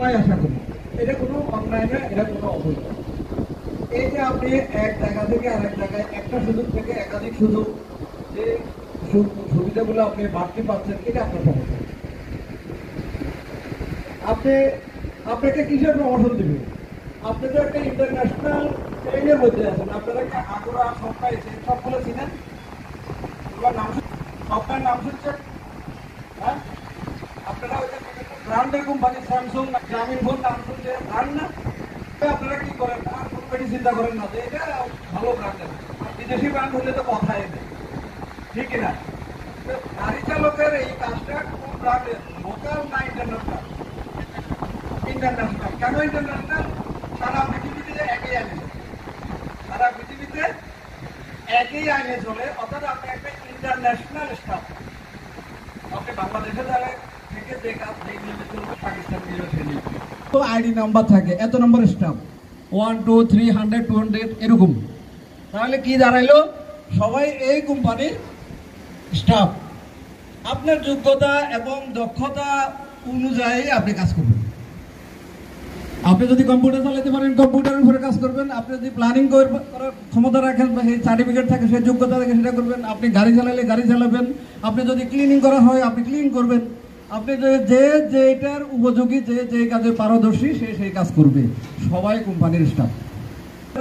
সবাই আশা করি এটা কোনো অন্যায় না, এটা কোনো অবৈধ। এই যে আপনি এক জায়গা থেকে আরেক জায়গায় একটা সুযোগ থেকে একাধিক সুযোগ যে সুবিধাগুলো আপনি বাড়তে পারছেন, এটা আপনার সমস্যা। আপনাকে কিসের প্রমোশন দিবে? আপনি তো একটা ইন্টারন্যাশনাল ট্রেনের মধ্যে আছেন। আপনারা কি আগরা সবটাই সবগুলো চিনেন? এবার নাম সবটার নাম শুনছেন? হ্যাঁ, আপনারা ওই যে ব্র্যান্ডের কোম্পানি স্যামসাং না গ্রামীণ ফোন নাম শুনছে, ব্র্যান্ড না? আপনারা কি করেন? আর কোম্পানি চিন্তা করেন না যে এটা ভালো ব্র্যান্ডের, বিদেশি ব্র্যান্ড হলে তো কথাই নেই, ঠিক না? গাড়ি চালকের এই কাজটা কোন ব্র্যান্ডের, লোকাল না ইন্টারন্যাশনাল? ইন্টারন্যাশনাল। কেন ইন্টারন্যাশনাল? সারা পৃথিবীতে একই আইনে চলে, সারা পৃথিবীতে একই আইনে চলে। অর্থাৎ আপনি একটা ইন্টারন্যাশনাল স্টাফ। আপনি বাংলাদেশে থেকে যে কাজ যে নিয়মে চলবে, পাকিস্তান নিয়েও সে নিয়ম। তো আইডি নাম্বার থাকে, এত নম্বর স্টাফ 1 2 300 200 এরকম। তাহলে কি দাঁড়াইলো? সবাই এই কোম্পানির স্টাফ। আপনার যোগ্যতা এবং দক্ষতা অনুযায়ী আপনি কাজ করবেন। আপনি যদি কম্পিউটার চালাতে পারেন, কম্পিউটারের উপরে কাজ করবেন। আপনি যদি প্ল্যানিং করার ক্ষমতা রাখেন বা সেই সার্টিফিকেট থাকে, সেই যোগ্যতা থাকে, সেটা করবেন। আপনি গাড়ি চালালে গাড়ি চালাবেন। আপনি যদি ক্লিনিং করা হয়, আপনি ক্লিন করবেন। আপনি যেটার উপযোগী, যে কাজে পারদর্শী, সেই কাজ করবে। সবাই কোম্পানির স্টাফ।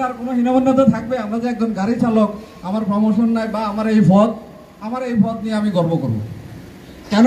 আর কোনো হীনমন্যতা থাকবে? আমরা যে একজন গাড়ি চালক, আমার প্রমোশন নাই বা আমার এই পদ নিয়ে আমি গর্ব করব, কেন?